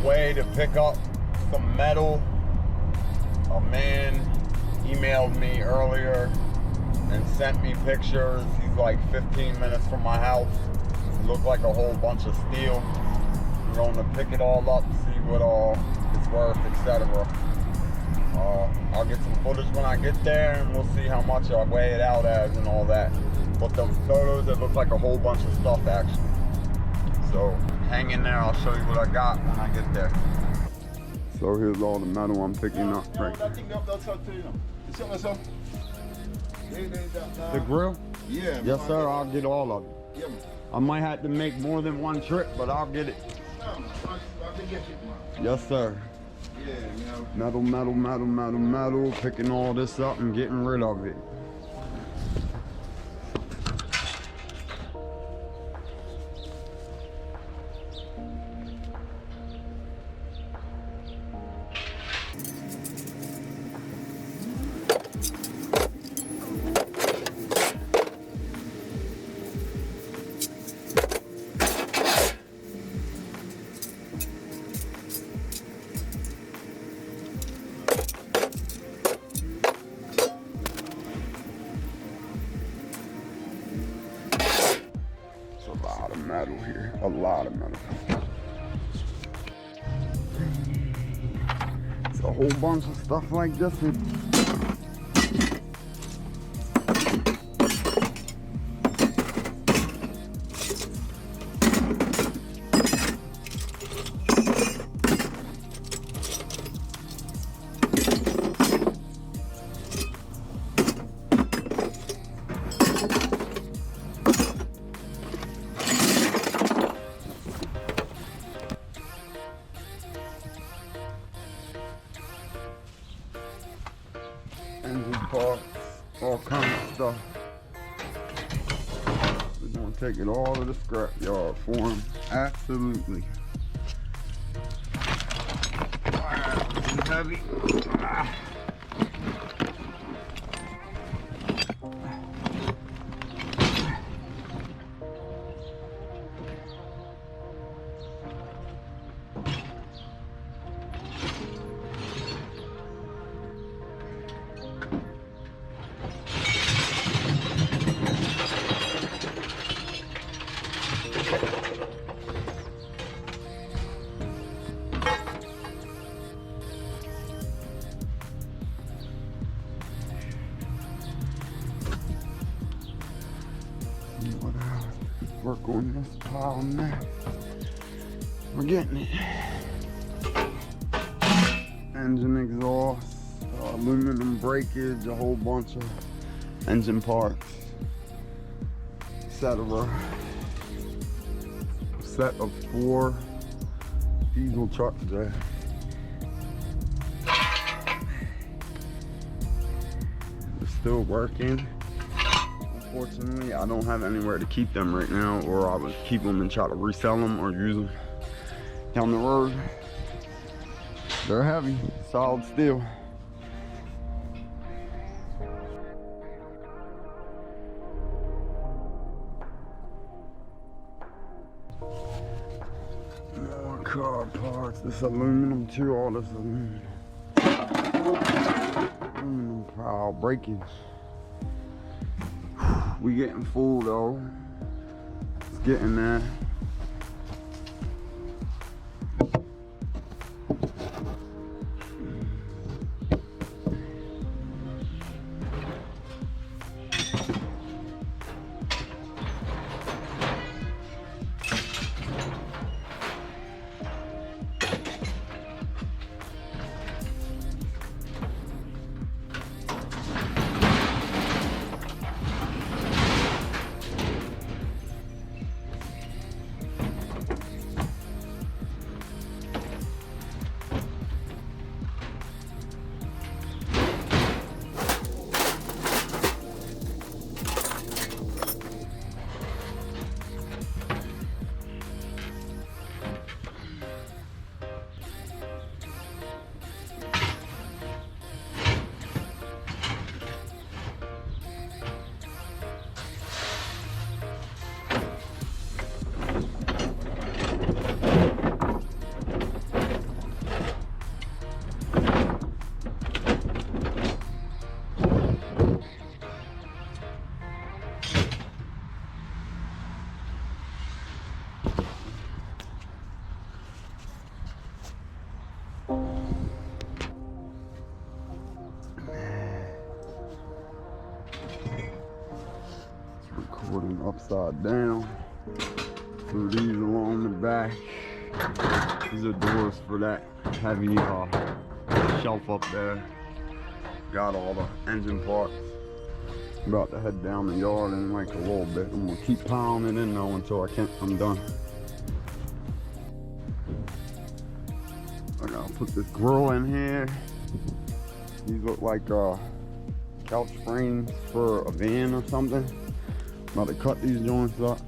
way to pick up some metal. A man emailed me earlier and sent me pictures. He's like 15 minutes from my house. It looked like a whole bunch of steel. We're going to pick it all up, see what all it's worth, etc. I'll get some footage when I get there, and we'll see how much I weigh it out as and all that. But the photos, it looked like a whole bunch of stuff actually. So hang in there, I'll show you what I got when I get there. So here's all the metal I'm picking up right now. The grill? Yeah. Yes sir, I'll get all of it. Yeah, man. I might have to make more than one trip, but I'll get it. Yes sir. Yeah, Metal, picking all this up and getting rid of it. Metal here, a lot of metal. It's a whole bunch of stuff like this. Engine parts, all kinds of stuff. We're gonna take it all to the scrap yard for them. Absolutely. Wow, this is heavy. Work on this pile now. We're getting it. Engine exhaust, aluminum breakage, a whole bunch of engine parts, etc. Set of 4 diesel trucks there. They're still working. Unfortunately, I don't have anywhere to keep them right now, or I would keep them and try to resell them or use them down the road. They're heavy, solid steel. More car parts, this aluminum too, all this aluminum. Aluminum pile breakage. We getting full though. It's getting there. Put them upside down. Through these along the back. These are doors for that heavy shelf up there. Got all the engine parts. About to head down the yard in like a little bit. I'm gonna keep piling it in though until I'm done. I gotta put this grill in here. These look like couch frames for a van or something. About to cut these joints up.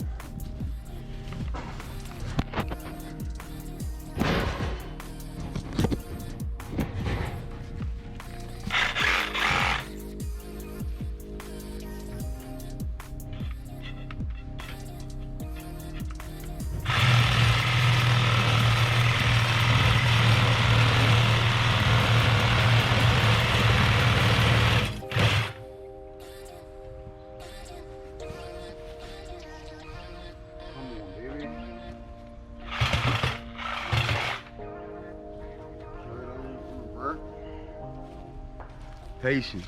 Patience.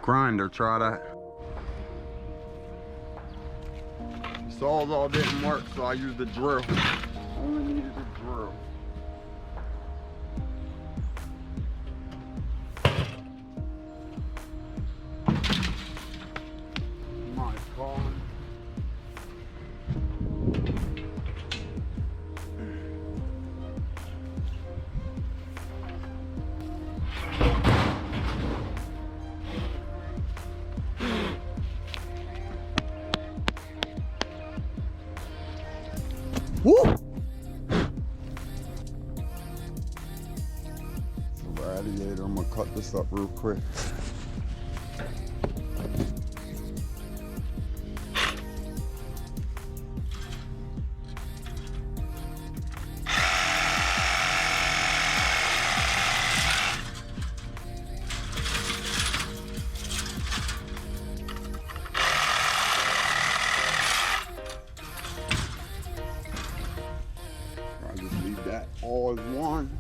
Grinder, try that. The saws all didn't work, so I used the drill. Only needed a drill. My calling. Woo! It's a radiator. I'm gonna cut this up real quick. All is one.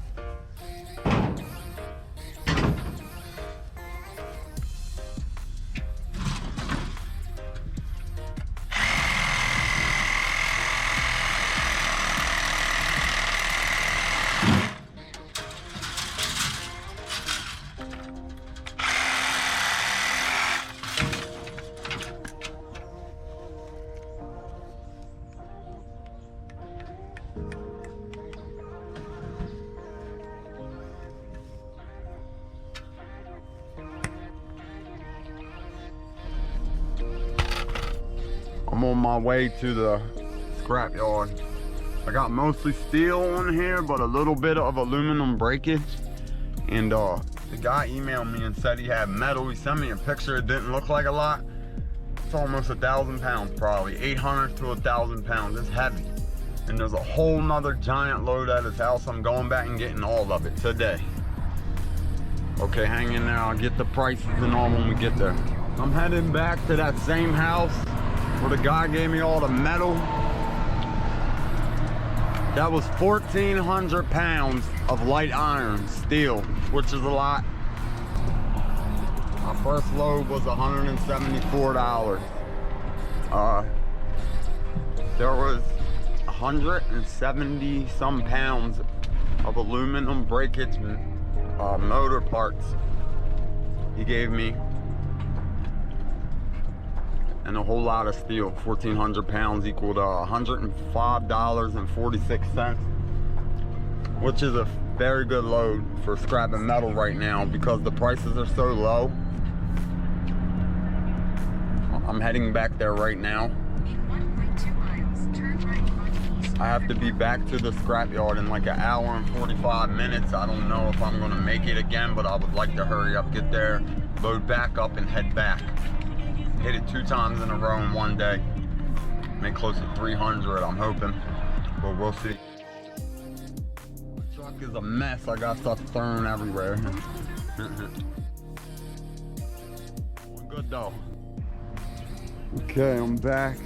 I'm on my way to the scrap yard. I got mostly steel on here, but a little bit of aluminum breakage. And the guy emailed me and said he had metal. He sent me a picture. It didn't look like a lot. It's almost 1,000 pounds probably, 800 to 1,000 pounds. It's heavy. And there's a whole nother giant load at his house. I'm going back and getting all of it today. Okay, hang in there. I'll get the prices and all when we get there. I'm heading back to that same house where the guy gave me all the metal. That was 1,400 pounds of light iron steel, which is a lot. My first load was $174. There was 170 some pounds of aluminum breakage motor parts he gave me, and a whole lot of steel. 1,400 pounds equaled $105.46, which is a very good load for scrapping metal right now because the prices are so low. I'm heading back there right now. In 1.2 miles, turn right on East. I have to be back to the scrap yard in like an hour and 45 minutes. I don't know if I'm gonna make it again, but I would like to hurry up, get there, load back up and head back. Hit it 2 times in a row in one day. Make close to 300, I'm hoping, but we'll see. The truck is a mess. I got stuff thrown everywhere. We're good though. Okay, I'm back.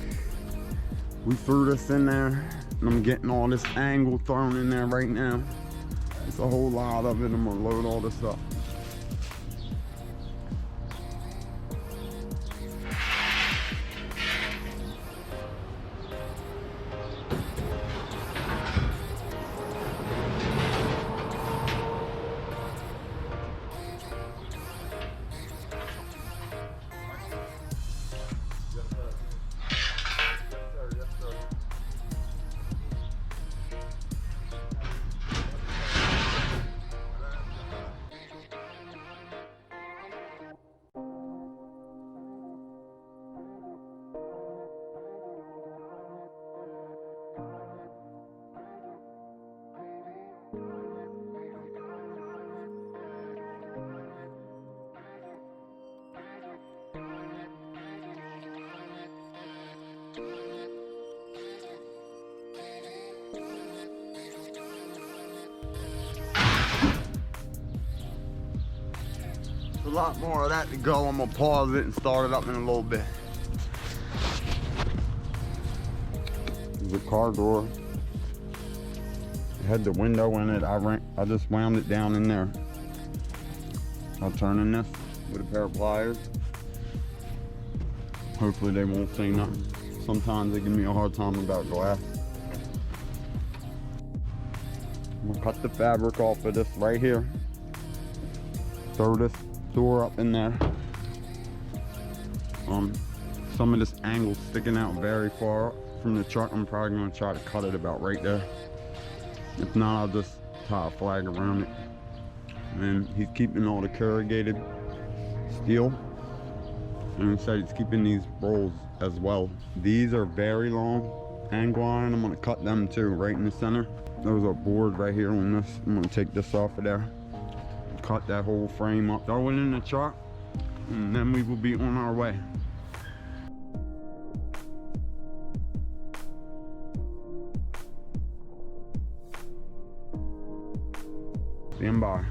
We threw this in there, and I'm getting all this angle thrown in there right now. It's a whole lot of it. I'm gonna load all this up. lot more of that to go. I'm gonna pause it and start it up in a little bit. The car door. It had the window in it. I just wound it down in there. I'll turn in this with a pair of pliers. Hopefully they won't say nothing. Sometimes they give me a hard time about glass. I'm gonna cut the fabric off of this right here. Throw this door up in there. Some of this angle sticking out very far from the truck. I'm probably gonna try to cut it about right there. If not, I'll just tie a flag around it. And he's keeping all the corrugated steel. And he said he's keeping these rolls as well. These are very long and grind. I'm gonna cut them too, right in the center. There's a board right here on this. I'm gonna take this off of there. Cut that whole frame up, throw it in the truck, and then we will be on our way. Stand by.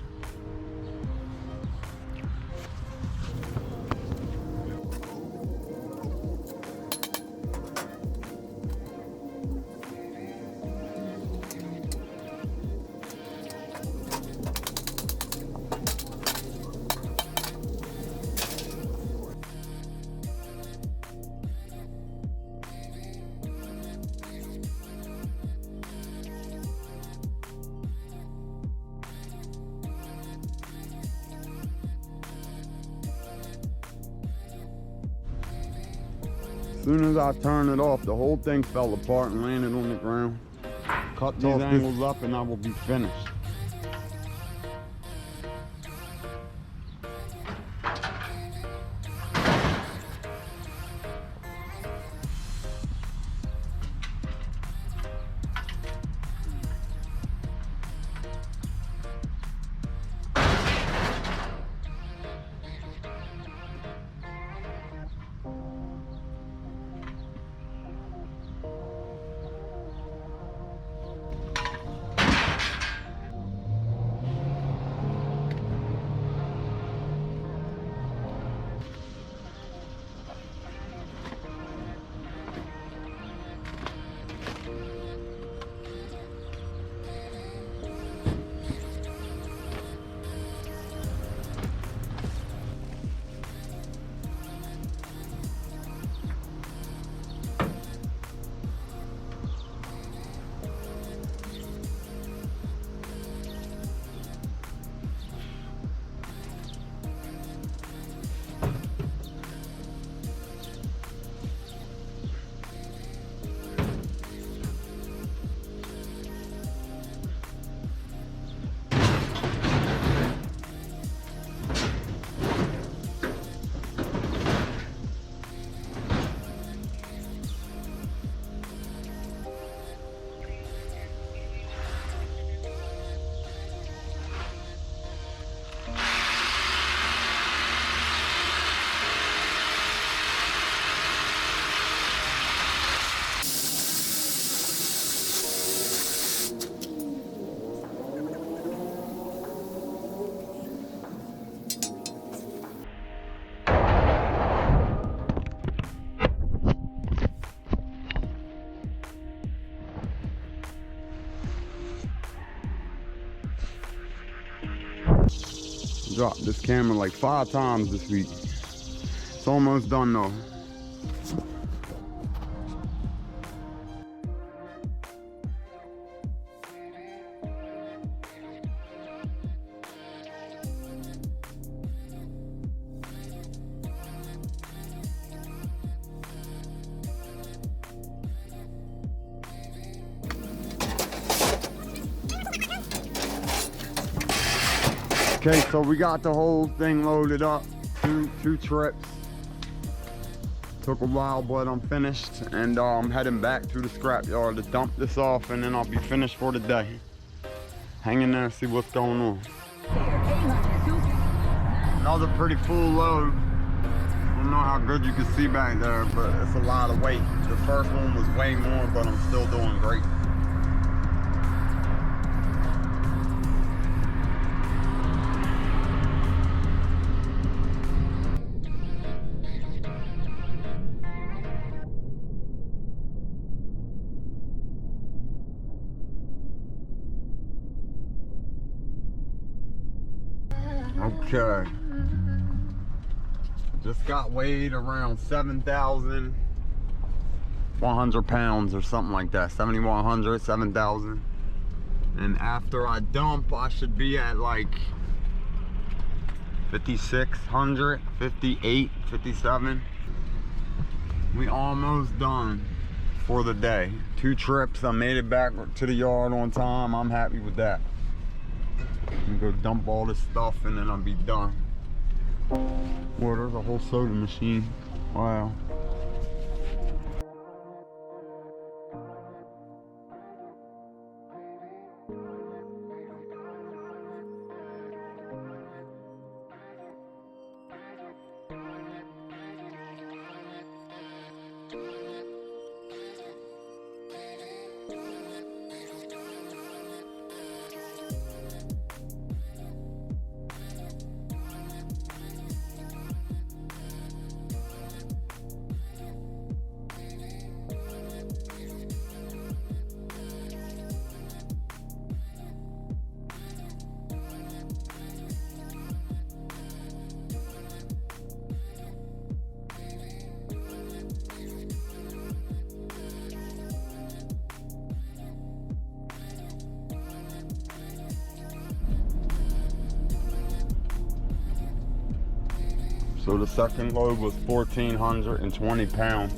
As soon as I turned it off, the whole thing fell apart and landed on the ground. Cut these angles up and I will be finished. Dropped this camera like 5 times this week. It's almost done though. Okay, so we got the whole thing loaded up, two trips. Took a while, but I'm finished, and I'm heading back to the scrapyard to dump this off, and then I'll be finished for the day. Hang in there and see what's going on. Another pretty full load. I don't know how good you can see back there, but it's a lot of weight. The first one was way more, but I'm still doing great. Okay. Just got weighed around 7,100 pounds or something like that. 7,100, 7,000. And after I dump, I should be at like 5,600, 58, 57. We almost done for the day. 2 trips, I made it back to the yard on time. I'm happy with that. I'm gonna go dump all this stuff and then I'll be done. Well, there's a whole soda machine. Wow. So the second load was 1,420 pounds.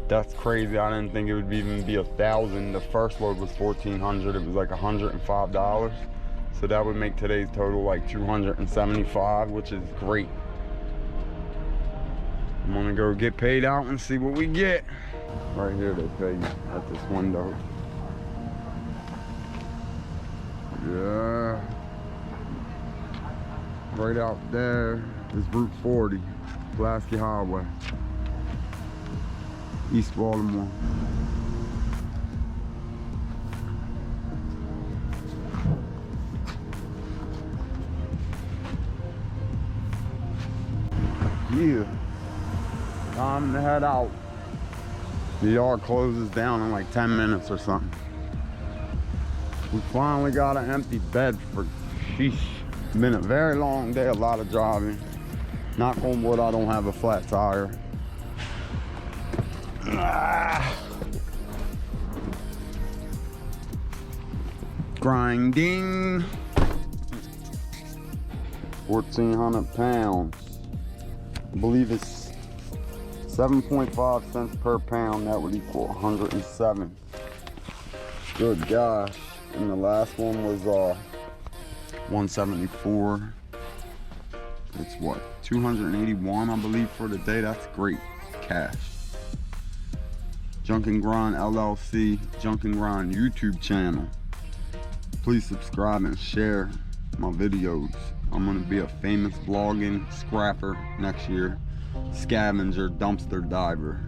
That's crazy. I didn't think it would even be 1,000. The first load was 1,400. It was like $105. So that would make today's total like 275, which is great. I'm gonna go get paid out and see what we get. Right here they pay you at this window. Yeah. Right out there is Route 40, Pulaski Highway, East Baltimore. Yeah, time to head out. The yard closes down in like 10 minutes or something. We finally got an empty bed for sheesh. It's been a very long day, a lot of driving. Knock on wood, I don't have a flat tire. Grinding. 1,400 pounds. I believe it's 7.5 cents per pound. That would equal 107. Good gosh. And the last one was 174. It's what, 281 I believe for the day. That's great cash. N Grind LLC, N Grind YouTube channel. Please subscribe and share my videos. I'm gonna be a famous vlogging scrapper next year. Scavenger, dumpster diver.